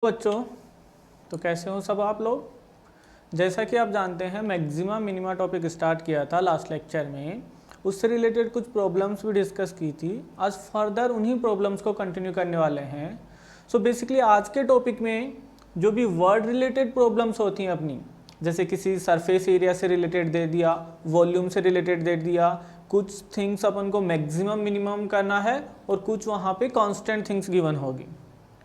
बच्चों, तो कैसे हो सब आप लोग। जैसा कि आप जानते हैं मैक्सिमा मिनिमा टॉपिक स्टार्ट किया था लास्ट लेक्चर में, उससे रिलेटेड कुछ प्रॉब्लम्स भी डिस्कस की थी। आज फर्दर उन्हीं प्रॉब्लम्स को कंटिन्यू करने वाले हैं। सो बेसिकली आज के टॉपिक में जो भी वर्ड रिलेटेड प्रॉब्लम्स होती हैं अपनी, जैसे किसी सरफेस एरिया से रिलेटेड दे दिया, वॉल्यूम से रिलेटेड दे दिया, कुछ थिंग्स अपन को मैक्सिमम मिनिमम करना है और कुछ वहाँ पे कांस्टेंट थिंग्स गिवन होगी।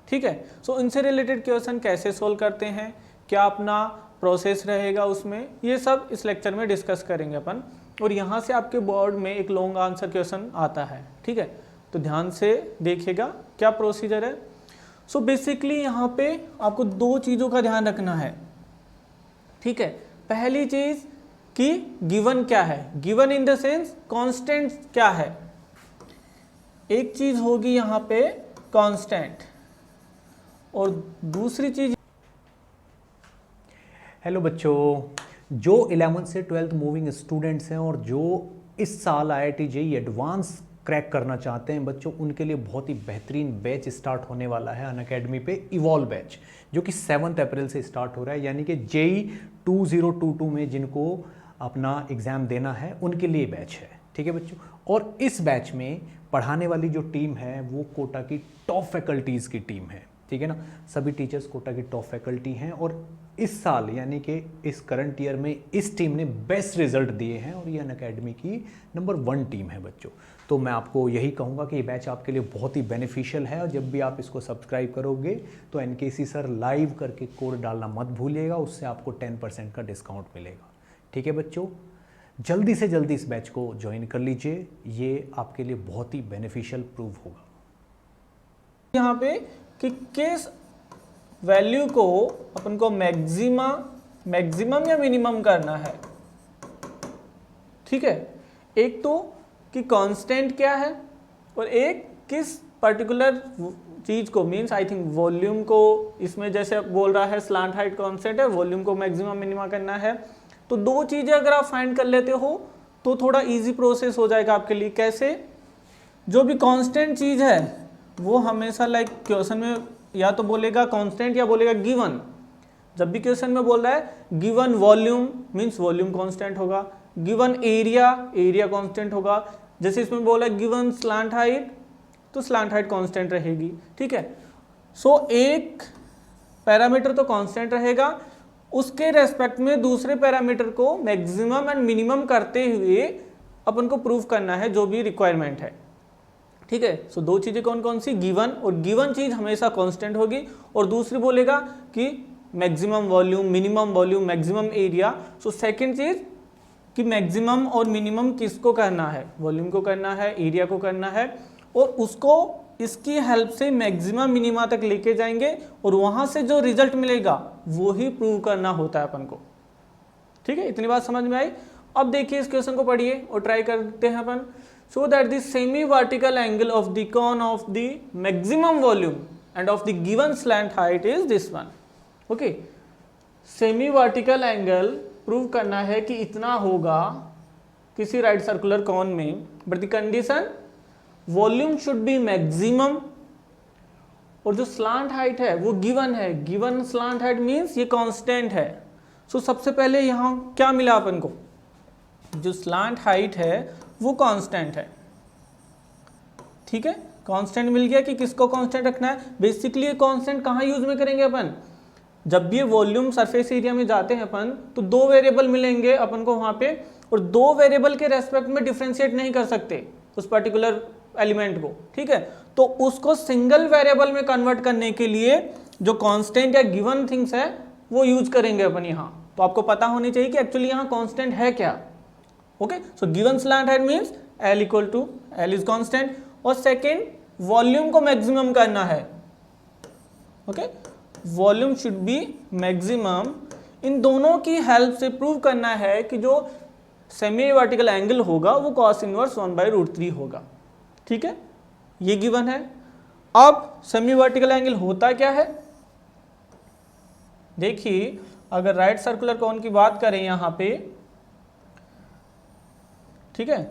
ठीक है। सो इनसे रिलेटेड क्वेश्चन कैसे सोल्व करते हैं, क्या अपना प्रोसेस रहेगा उसमें, ये सब इस लेक्चर में डिस्कस करेंगे अपन। और यहाँ से आपके बोर्ड में एक लॉन्ग आंसर क्वेश्चन आता है। ठीक है, तो ध्यान से देखिएगा क्या प्रोसीजर है। सो बेसिकली यहाँ पे आपको दो चीज़ों का ध्यान रखना है। ठीक है, पहली चीज़ कि गिवन क्या है, given in the sense constant क्या है। एक चीज़ होगी यहाँ पे कांस्टेंट, और दूसरी चीज। हेलो बच्चों, जो 11th से 12th मूविंग स्टूडेंट्स हैं और जो इस साल IIT JEE एडवांस क्रैक करना चाहते हैं बच्चों, उनके लिए बहुत ही बेहतरीन बैच स्टार्ट होने वाला है अनअकैडमी पे, इवॉल्व बैच, जो कि 7 अप्रैल से स्टार्ट हो रहा है। यानी कि JEE 2022 में जिनको अपना एग्ज़ाम देना है उनके लिए बैच है। ठीक है बच्चों, और इस बैच में पढ़ाने वाली जो टीम है वो कोटा की टॉप फैकल्टीज़ की टीम है। ठीक है ना, सभी टीचर्स कोटा की टॉप फैकल्टी हैं और इस साल यानी कि इस करंट ईयर में इस टीम ने बेस्ट रिजल्ट दिए हैं और ये अनअकैडमी की नंबर 1 टीम है बच्चों। तो मैं आपको यही कहूँगा कि ये बैच आपके लिए बहुत ही बेनिफिशियल है और जब भी आप इसको सब्सक्राइब करोगे तो NKC सर लाइव करके कोड डालना मत भूलिएगा, उससे आपको 10% का डिस्काउंट मिलेगा। ठीक है बच्चों, जल्दी से जल्दी इस बैच को ज्वाइन कर लीजिए, ये आपके लिए बहुत ही बेनिफिशियल प्रूव होगा। यहाँ पे कि किस वैल्यू को अपन को मैक्सिमम या मिनिमम करना है। ठीक है, एक तो कि कांस्टेंट क्या है और एक किस पर्टिकुलर चीज को, मींस आई थिंक वॉल्यूम को, इसमें जैसे बोल रहा है स्लांट हाइट कांस्टेंट है, वॉल्यूम को मैक्सिमम मिनिमम करना है। तो दो चीजें अगर आप फाइंड कर लेते हो तो थोड़ा इजी प्रोसेस हो जाएगा आपके लिए। कैसे, जो भी कांस्टेंट चीज है वो हमेशा लाइक क्वेश्चन में या तो बोलेगा कांस्टेंट या बोलेगा गिवन। जब भी क्वेश्चन में बोल रहा है given volume means volume constant होगा, गिवन एरिया कांस्टेंट होगा। जैसे इसमें बोला गिवन स्लांट हाइट, तो स्लांट हाइट कांस्टेंट रहेगी। ठीक है, सो एक पैरामीटर तो कांस्टेंट रहेगा, उसके रेस्पेक्ट में दूसरे पैरामीटर को मैक्सिमम एंड मिनिमम करते हुए अपन को प्रूव करना है जो भी रिक्वायरमेंट है। ठीक है, सो दो चीजें कौन कौन सी, गिवन, और गिवन चीज हमेशा कांस्टेंट होगी, और दूसरी बोलेगा कि maximum volume, minimum volume, maximum area. So second चीज कि मैक्सिमम और मिनिमम किसको करना है, वॉल्यूम को करना है, एरिया को करना है, और उसको इसकी हेल्प से मैक्सिमम मिनिमा तक लेके जाएंगे और वहां से जो रिजल्ट मिलेगा वो ही प्रूव करना होता है अपन को। ठीक है, इतनी बात समझ में आई। अब देखिए इस क्वेश्चन को पढ़िए और ट्राई करते हैं अपन। So that the semi-vertical angle of the cone of the maximum volume and of the given slant height is this one. Okay, semi-vertical angle prove करना है कि इतना होगा किसी राइट सर्कुलर कॉन में, but the condition volume should be maximum और जो slant height है वो गिवन है। गिवन स्लांट हाइट मीन्स ये कांस्टेंट है। सो सबसे पहले यहाँ क्या मिला अपन को, जो स्लांट हाइट है वो कांस्टेंट है। ठीक है, कांस्टेंट मिल गया कि किसको कांस्टेंट रखना है। बेसिकली ये कांस्टेंट कहाँ यूज में करेंगे अपन, जब भी ये वॉल्यूम सरफेस एरिया में जाते हैं अपन तो दो वेरिएबल मिलेंगे अपन को वहां पे, और दो वेरिएबल के रेस्पेक्ट में डिफ्रेंशिएट नहीं कर सकते उस पर्टिकुलर एलिमेंट को। ठीक है, तो उसको सिंगल वेरिएबल में कन्वर्ट करने के लिए जो कांस्टेंट या गिवन थिंग्स है वो यूज करेंगे अपन यहाँ। तो आपको पता होनी चाहिए कि एक्चुअली यहाँ कांस्टेंट है क्या। Okay, so given slant height means L equal to L is constant, और सेकेंड वॉल्यूम को मैक्सिमम करना है। Okay, volume should be maximum. इन दोनों की हेल्प से प्रूव करना है कि जो सेमी वर्टिकल एंगल होगा वो cos इनवर्स 1/√3 होगा। ठीक है, ये गिवन है। अब सेमी वर्टिकल एंगल होता क्या है, देखिए अगर राइट सर्कुलर कॉन की बात करें यहाँ पे, ठीक है,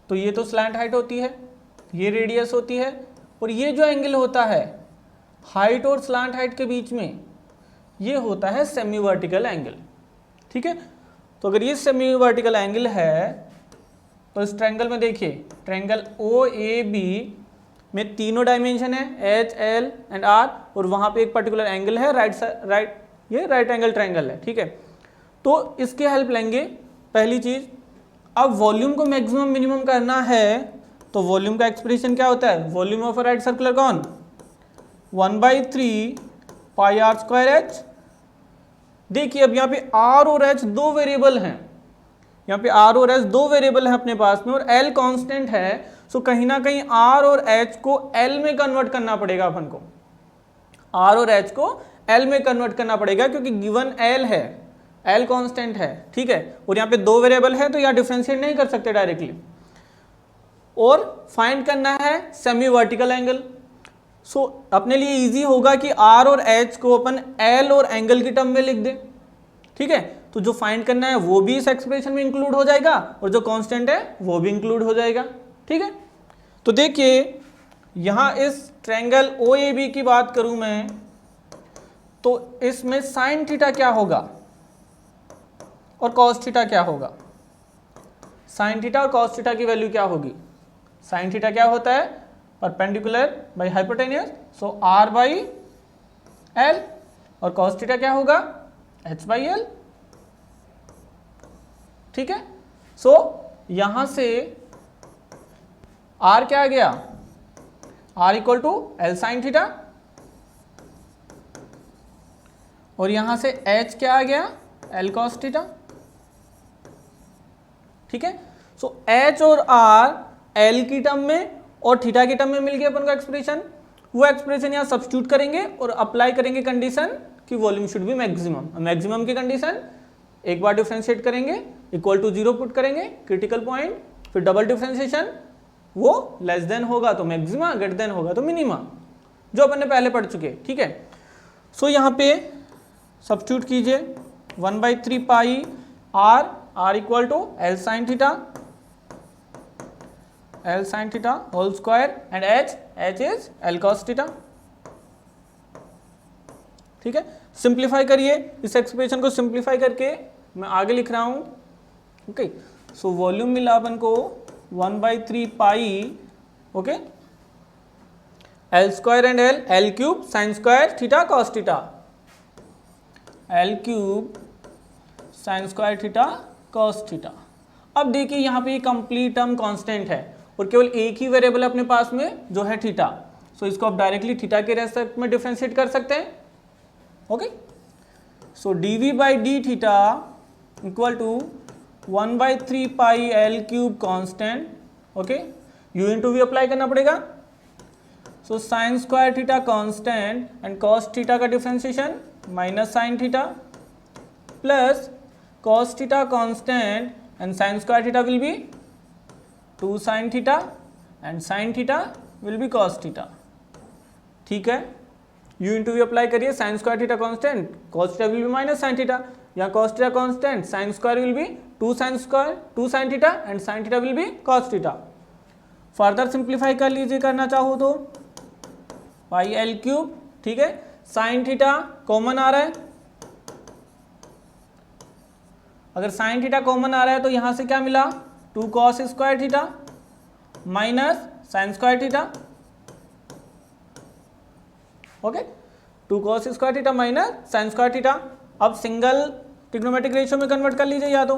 तो ये तो स्लैंट हाइट होती है, ये रेडियस होती है, और ये जो एंगल होता है हाइट और स्लांट हाइट के बीच में ये होता है सेमी वर्टिकल एंगल। ठीक है, तो अगर ये सेमी वर्टिकल एंगल है तो इस ट्रायंगल में देखिए, ट्रायंगल ओ ए बी में तीनों डायमेंशन है एच एल एंड आर, और वहां पे एक पर्टिकुलर एंगल है राइट, ये राइट एंगल ट्रायंगल है। ठीक है, तो इसकी हेल्प लेंगे। पहली चीज, अब वॉल्यूम को मैक्सिमम मिनिमम करना है तो वॉल्यूम का एक्सप्रेशन क्या होता है, volume of a right circular कौन, 1/3 पाई आर स्क्वायर एच। देखिए अब यहाँ पे आर और एच दो वेरिएबल हैं, यहाँ पे आर और एच दो वेरिएबल हैं अपने पास में, और एल कांस्टेंट है। सो कहीं ना कहीं आर और एच को एल में कन्वर्ट करना पड़ेगा अपन को, आर और एच को एल में कन्वर्ट करना पड़ेगा, क्योंकि गिवन एल है, एल कांस्टेंट है। ठीक है, और यहाँ पे दो वेरिएबल है तो यहाँ डिफरेंशिएट नहीं कर सकते डायरेक्टली। और फाइंड करना है सेमी वर्टिकल एंगल। सो अपने लिए इजी होगा कि आर और एच को अपन एल और एंगल की टर्म में लिख दें। ठीक है, तो जो फाइंड करना है वो भी इस एक्सप्रेशन में इंक्लूड हो जाएगा, और जो कांस्टेंट है वो भी इंक्लूड हो जाएगा। ठीक है, तो देखिए यहां इस ट्रायंगल ओ ए बी की बात करूं मैं, तो इसमें साइन थीटा क्या होगा और कॉस थीटा क्या होगा। साइन थीटा और कॉस थीटा की वैल्यू क्या होगी। साइन थीटा क्या होता है, perpendicular by hypotenuse, so r by l, और कॉस थीटा क्या होगा, एच बाई एल। ठीक है, सो यहां से आर क्या आ गया, r equal to L sine theta, और यहां से एच क्या आ गया, एल कॉस थीटा। ठीक है, सो एच और आर एल की टर्म में और थीटा की टर्म में मिल गया अपन को एक्सप्रेशन। वो एक्सप्रेशन यहां सब्स्टिट्यूट करेंगे और अप्लाई करेंगे कंडीशन कि volume should be maximum. Maximum की कंडीशन एक बार डिफरेंशिएट करेंगे, इक्वल टू 0 पुट करेंगे, क्रिटिकल पॉइंट, फिर डबल डिफरेंशिएशन, वो लेस देन होगा तो मैक्सिमा, ग्रेटर देन होगा तो मिनिमा, जो अपन ने पहले पढ़ चुके। ठीक है, सो यहाँ पे सब्स्टिट्यूट कीजिए 1/3 pi R equal to L sine theta whole square and H is L cos theta. ठीक है, सिंप्लीफाई करिए, इस एक्सप्रेशन को सिंप्लीफाई करके मैं आगे लिख रहा हूं। ओके, सो वॉल्यूम मिला अपन को 1/3 pi, okay, L square and L cube sine square theta cos theta, L cube sine square theta cos theta. अब देखिए यहाँ पे कंप्लीट टर्म कांस्टेंट है और केवल एक ही वेरिएबल अपने पास में जो है थीटा। सो इसको आप डायरेक्टली थीटा के रेस्पेक्ट में डिफरेंशिएट कर सकते हैं। Okay, so dv by D theta equal to 1/3 pi L cube constant, okay, u into V apply करना पड़ेगा। So sine square theta constant and cos theta का differentiation minus sine theta plus cos theta constant and sin square theta will be 2 sin theta and sin theta will be cos theta। ठीक है, u into V apply करिए, sin square theta constant, cos theta will be minus sin theta, या cos theta constant, sin square will be 2 sin theta and sin theta will be cos theta। Further simplify कर लीजिए करना चाहो तो, pi L cube, ठीक है, sin theta common आ रहा है, अगर साइन थीटा कॉमन आ रहा है तो यहां से क्या मिला, 2 cos square theta minus sign square theta, okay, 2 cos square theta minus sign square theta. अब सिंगल ट्रिग्नोमेट्रिक रेशियो में कन्वर्ट कर लीजिए, या तो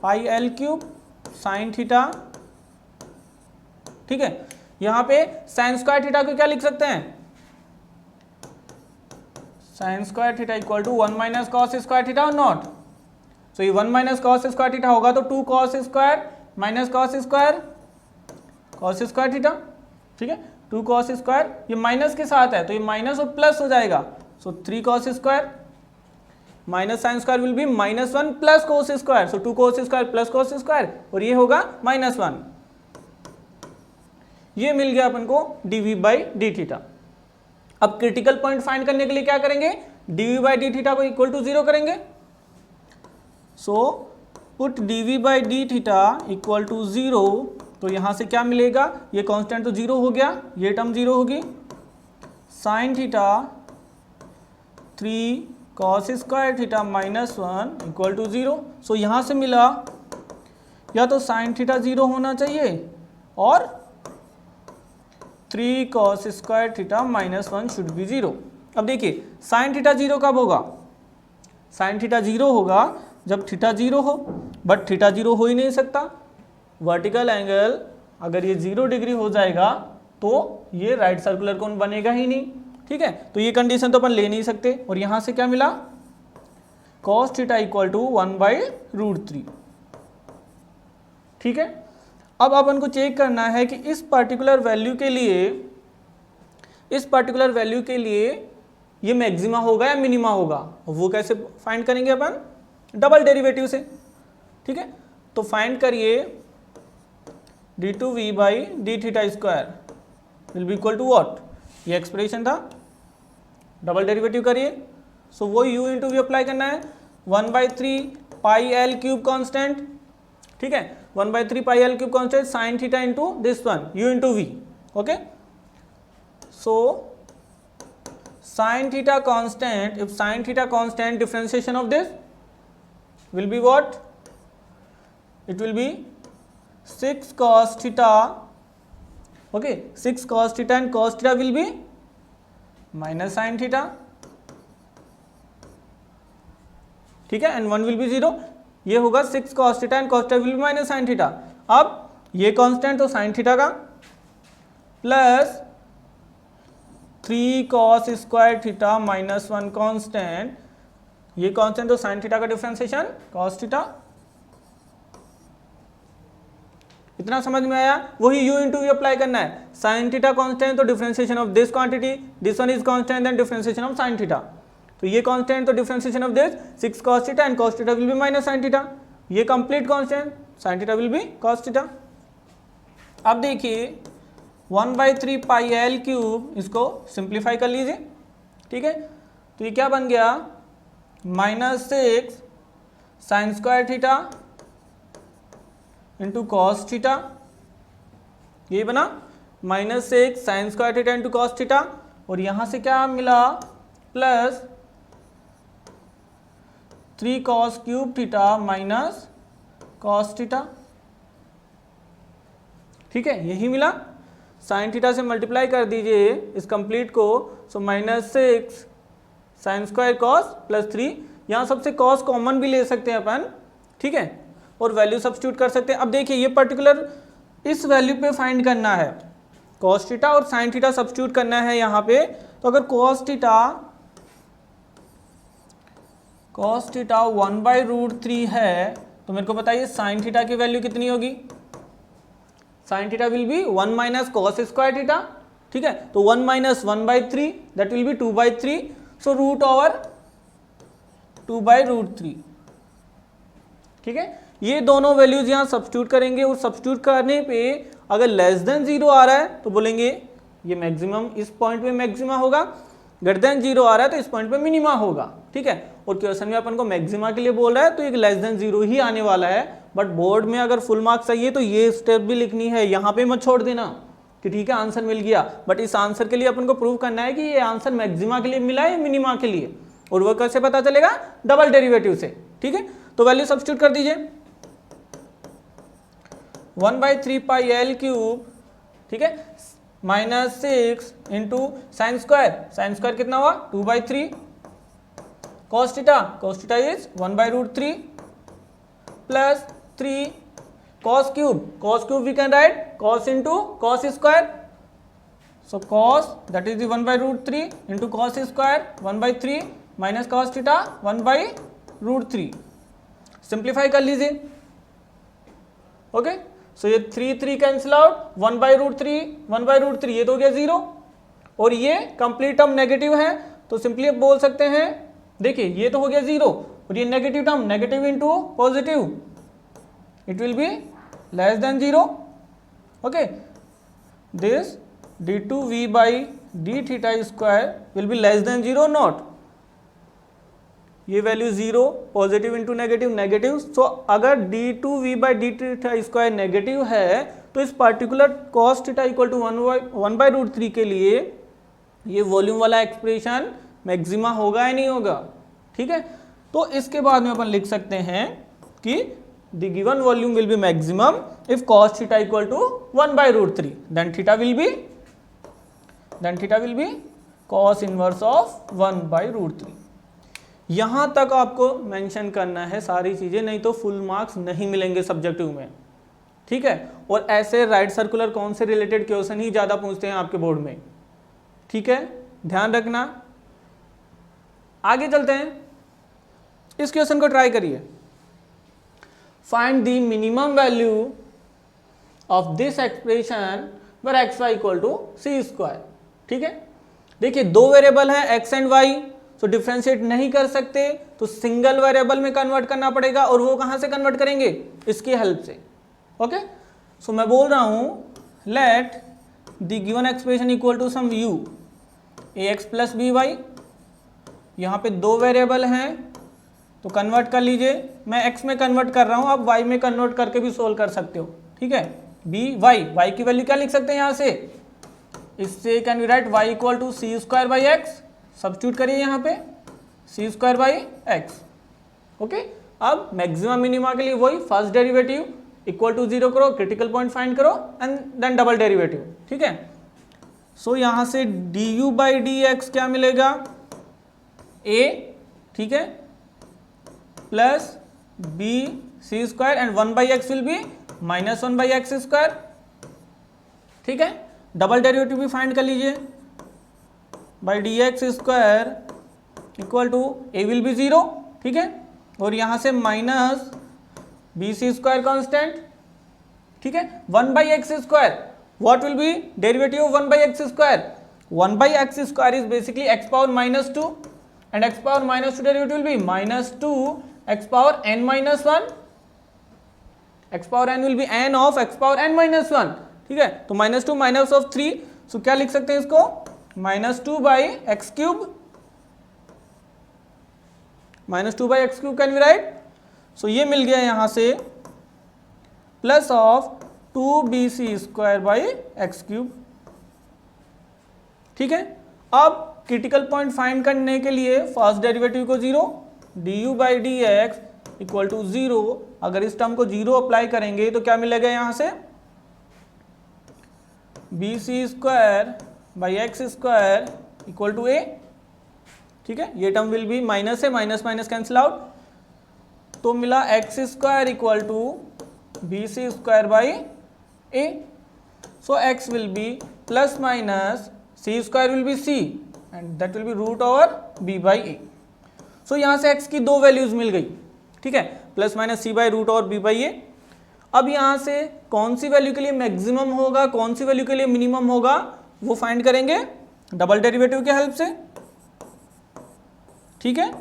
pi L cube sine theta, ठीक है, यहां पे साइन स्क्वायर थीटा को क्या लिख सकते हैं, sine square theta equal to 1 minus cos square theta और नॉट। तो ये 1 माइनस कॉस स्क्वायर थीटा होगा तो 2 cos square minus cos square theta, ठीक है, 2 cos स्क्वायर, ये माइनस के साथ है तो ये माइनस और प्लस हो जाएगा। सो 3 cos square minus sine square will be -1 plus cos square, so 2 cos square plus cos square, और ये होगा -1। ये मिल गया अपन को dv बाई डी थीटा। अब क्रिटिकल पॉइंट फाइंड करने के लिए क्या करेंगे, dv बाई डी थीटा को इक्वल टू 0 करेंगे। So put dv by D theta equal to 0, तो यहां से क्या मिलेगा, ये कांस्टेंट तो 0 हो गया, ये टर्म 0 होगी, sine theta 3 cos square theta minus 1 equal to 0। So यहाँ से मिला या तो साइन थीटा 0 होना चाहिए और 3 cos square theta minus 1 should be 0। अब देखिए साइन थीटा 0 कब होगा? साइन थीटा 0 होगा जब थीटा 0 हो, बट थीटा 0 हो ही नहीं सकता। वर्टिकल एंगल अगर ये 0 डिग्री हो जाएगा तो ये राइट सर्कुलर कोन बनेगा ही नहीं, ठीक है। तो ये कंडीशन तो अपन ले नहीं सकते। और यहाँ से क्या मिला? cos थीटा इक्वल टू 1/√3, ठीक है। अब अपन को चेक करना है कि इस पर्टिकुलर वैल्यू के लिए ये मैक्सिमा होगा या मिनिमा होगा। वो कैसे फाइंड करेंगे अपन? डबल डेरिवेटिव से, ठीक है। तो फाइंड करिए d2v by D theta square will be equal to what? ये एक्सप्रेशन था, डबल डेरिवेटिव करिए। सो वो u इंटू वी अप्लाई करना है, 1/3 पाई एल क्यूब कॉन्स्टेंट, ठीक है। 1/3 pi L cube constant sine theta into this one u into v, okay. So sin theta constant, if sin theta constant, differentiation of this will be what? It will be 6 cos theta, okay, 6 cos theta and cos theta will be minus sin theta, ठीक है, and 1 will be 0। ये होगा 6 cos theta and cos theta will be minus sin theta। अब ये constant तो sin theta का plus 3 cos square theta minus 1 constant, ये constant तो sin थीटा का डिफरेंशिएशन cos थीटा। इतना समझ में आया? वही u इंटू वी अप्लाई करना है। sin थीटा कांस्टेंट तो differentiation of this quantity, this one is constant, then differentiation of sin theta. तो ये कांस्टेंट तो differentiation of this 6 cos theta and cos theta will be minus sin theta. ये complete constant sin theta will be cos theta. अब देखिए 1/3 pi L cube, इसको simplify कर लीजिए, ठीक है। तो ये क्या बन गया? -6 sign square theta into cos theta, ये बना -6 sign square theta into cos theta. और यहाँ से क्या मिला? Plus 3 cos cube theta minus cos theta, ठीक है, यही मिला। साइन थीटा से मल्टीप्लाई कर दीजिए इस कंप्लीट को, सो -6 साइन स्क्वायर कॉस प्लस 3, यहाँ सबसे कॉस कॉमन भी ले सकते हैं अपन, ठीक है, और वैल्यू सब्स्टिट्यूट कर सकते हैं। अब देखिए ये पर्टिकुलर इस वैल्यू पे फाइंड करना है, कॉस थीटा और साइन थीटा सब्स्टिट्यूट करना है यहाँ पे। तो अगर कॉस थीटा 1/√3 है तो मेरे को बताइए साइन थीटा की वैल्यू कितनी होगी? Sine theta will be 1 minus cos square theta, ठीक है। तो 1 minus 1/3 that will be 2/3, so root over 2/√3, ठीक है। ये दोनों वैल्यूज यहाँ सब्स्टिट्यूट करेंगे और सब्स्टिट्यूट करने पे अगर लेस देन 0 आ रहा है तो बोलेंगे ये मैक्सिमम इस पॉइंट पे मैक्सिमा होगा, ग्रेटर देन 0 आ रहा है तो इस पॉइंट पे मिनिमा होगा, ठीक है। और क्वेश्चन में अपन को मैक्सिमा के लिए बोल रहा है तो एक लेस देन 0 ही आने वाला है। बट बोर्ड में अगर फुल मार्क्स चाहिए तो ये स्टेप भी लिखनी है, यहाँ पे मत छोड़ देना कि ठीक है आंसर मिल गया। बट इस आंसर के लिए अपन को प्रूव करना है कि ये आंसर मैक्सिमा के लिए मिला है या मिनिमा के लिए, और वो कैसे पता चलेगा? डबल डेरिवेटिव से, ठीक है। तो वैल्यू सब्स्टिट्यूट कर दीजिए, 1/3 पाई एल क्यूब, ठीक है, -6 इंटू साइन स्क्वायर कितना हुआ? 2/3, cos theta is 1/√3 plus 3 cos cube we can write cos into cos square, so cos that is 1/√3 into cos square 1/3 minus cos theta 1/√3। Simplify कर लीजिए, okay. सो ये 3 cancel out, 1/√3 ये तो हो गया 0, और ये कंप्लीट टर्म नेगेटिव है तो सिंपली बोल सकते हैं, देखिए ये तो हो गया 0 और ये negative term, negative into positive, it will be less than 0, okay. This d2v by D theta square will be less than 0 not, ये value 0, positive into negative, so अगर d2v by D theta square negative है तो इस particular cos theta equal to 1/√3 के लिए ये volume वाला expression maxima होगा या नहीं होगा, ठीक है। तो इसके बाद में अपन लिख सकते हैं कि the given volume will be maximum if cos theta equal to 1/√3 then theta will be cos inverse of 1/√3। यहां तक आपको मेंशन करना है सारी चीजें, नहीं तो फुल मार्क्स नहीं मिलेंगे सब्जेक्टिव में, ठीक है। और ऐसे राइट सर्कुलर कौन से रिलेटेड क्वेश्चन ही ज्यादा पूछते हैं आपके बोर्ड में, ठीक है, ध्यान रखना। आगे चलते हैं, इस क्वेश्चन को ट्राई करिए। Find the minimum value of this expression where x y equal to c square, ठीक है। देखिए दो वेरिएबल है एक्स एंड वाई, तो डिफ्रेंशिएट नहीं कर सकते, तो सिंगल वेरिएबल में कन्वर्ट करना पड़ेगा, और वो कहां से कन्वर्ट करेंगे, इसकी हेल्प से, ओके। सो मैं बोल रहा हूं let the given expression equal to some u a x plus b y. यहाँ पे दो वेरिएबल हैं तो कन्वर्ट कर लीजिए, मैं x में कन्वर्ट कर रहा हूँ, आप y में कन्वर्ट करके भी सोल्व कर सकते हो, ठीक है। y की वैल्यू क्या लिख सकते हैं यहाँ से, इससे can we write y equal to c square by x, substitute करिए यहाँ पे c square by x, okay. अब मैक्सिमम मिनिमा के लिए वही फर्स्ट डेरिवेटिव इक्वल टू 0 करो, क्रिटिकल पॉइंट फाइंड करो एंड देन डबल डेरिवेटिव, ठीक है। सो यहाँ से du बाई डी एक्स क्या मिलेगा, a, ठीक है, plus B C square and 1/x will be -1/x square, ठीक है। डबल डेरिवेटिव भी फाइंड कर लीजिए, by d x square equal to a will be 0, ठीक है, और यहाँ से माइनस बी सी स्क्वायर कॉन्स्टेंट, ठीक है। 1/x square, what will be derivative of 1/x square, 1/x square is basically x power -2 and x power -2 derivative will be -2 x power n -1, x power n will be n of x power n -1, ठीक है। तो -2 minus of 3, सो क्या लिख सकते हैं इसको, -2 by X cube, -2 by X cube can be write. So ये मिल गया यहां से plus of 2bc square by X cube, ठीक है। अब क्रिटिकल पॉइंट फाइंड करने के लिए फर्स्ट डेरिवेटिव को 0, du by d x equal to 0, अगर इस टर्म को 0 अप्लाई करेंगे तो क्या मिलेगा यहां से, B C square by X square equal to A, ठीक है। ये टर्म विल बी माइनस है, माइनस माइनस कैंसिल आउट, तो मिला X square equal to B C square by A. So X will be plus minus C square will be C and that will be root over B by A. सो यहाँ से x की दो values मिल गई, ठीक है, plus minus C by root over B by A. अब यहाँ से कौन सी वैल्यू के लिए मैक्सिमम होगा, कौन सी वैल्यू के लिए मिनिमम होगा, वो फाइंड करेंगे डबल डेरिवेटिव के हेल्प से, ठीक है।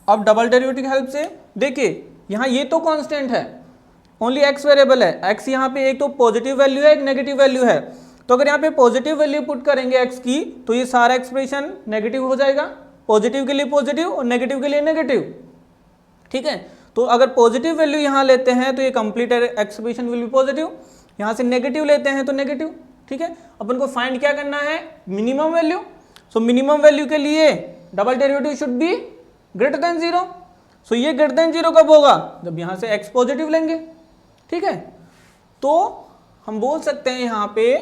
अब डबल डेरिवेटिव की हेल्प से देखिए यहाँ ये तो कांस्टेंट है, ओनली x वेरिएबल है, x यहाँ पे एक तो पॉजिटिव वैल्यू है, एक नेगेटिव वैल्यू है, तो अगर यहाँ पे पॉजिटिव वैल्यू पुट करेंगे x की तो ये सारा एक्सप्रेशन नेगेटिव हो जाएगा, पॉजिटिव के लिए पॉजिटिव और नेगेटिव के लिए नेगेटिव, ठीक है। तो अगर पॉजिटिव वैल्यू यहाँ लेते हैं तो ये complete expression will be positive, यहाँ से नेगेटिव लेते हैं तो नेगेटिव, ठीक है। अपन को फाइंड क्या करना है, minimum value. So minimum value के लिए double derivative should be greater than 0। सो ये ग्रेटर देन 0 कब होगा, जब यहाँ से x पॉजिटिव लेंगे, ठीक है। तो हम बोल सकते हैं यहाँ पे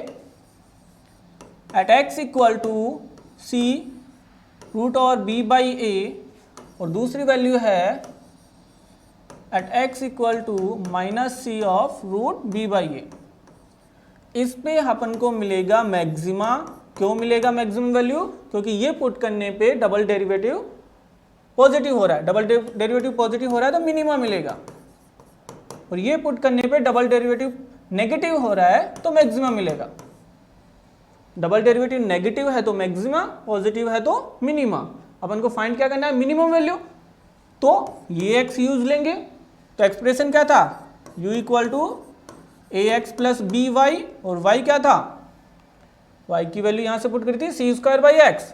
at x equal to C root और b बाई ए, और दूसरी वैल्यू है at x equal to minus C of root b by A. इस पे अपन को मिलेगा मैक्सिमा। क्यों मिलेगा मैक्सिमम वैल्यू, क्योंकि ये पुट करने पे डबल डेरिवेटिव पॉजिटिव हो रहा है, डबल डेरिवेटिव पॉजिटिव हो रहा है तो मिनिमा मिलेगा, और ये पुट करने पे डबल डेरिवेटिव नेगेटिव हो रहा है तो मैक्सिमा मिलेगा। डबल डेरिवेटिव नेगेटिव है तो मैक्सिमा, पॉजिटिव है तो मिनिमा। अपन को फाइंड क्या करना है, मिनिमम वैल्यू। तो ये x यूज लेंगे, तो एक्सप्रेशन क्या था, u equal to a x plus b y, और y क्या था, y की वैल्यू यहां से पुट करी थी सी स्क्वायर बाई एक्स।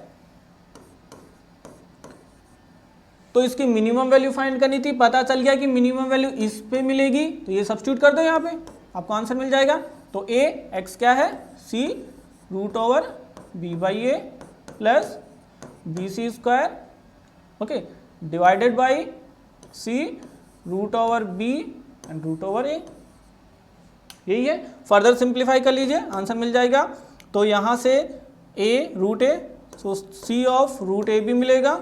तो इसकी मिनिमम वैल्यू फाइंड करनी थी, पता चल गया कि मिनिमम वैल्यू इस पे मिलेगी, तो ये सब्स्टिट्यूट कर दो यहाँ पे, आपको आंसर मिल जाएगा। तो ए एक्स क्या है, C root over B by A plus B C square, okay, divided by C root over B and root over A. यही है, फर्दर सिंप्लीफाई कर लीजिए, आंसर मिल जाएगा। तो यहाँ से A root A, so C of root A B मिलेगा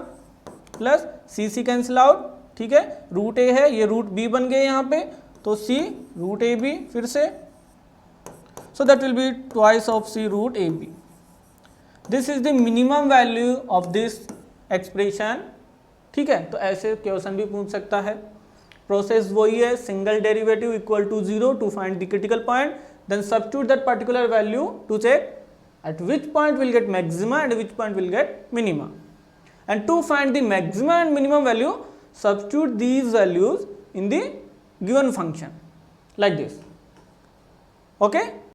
plus C cancel out, ठीक है, रूट ए है, ये रूट बी बन गए यहाँ पे, तो सी रूट ए बी फिर से, so that will be twice of c root A b. This is the minimum value of this expression, ठीक है। तो ऐसे क्वेश्चन भी पूछ सकता है। प्रोसेस वही है, single derivative equal to 0 to find the critical point, then substitute that particular value to check at which point we'll get maxima and which point we'll get minima, and to find the maximum and minimum value substitute these values in the given function like this, okay.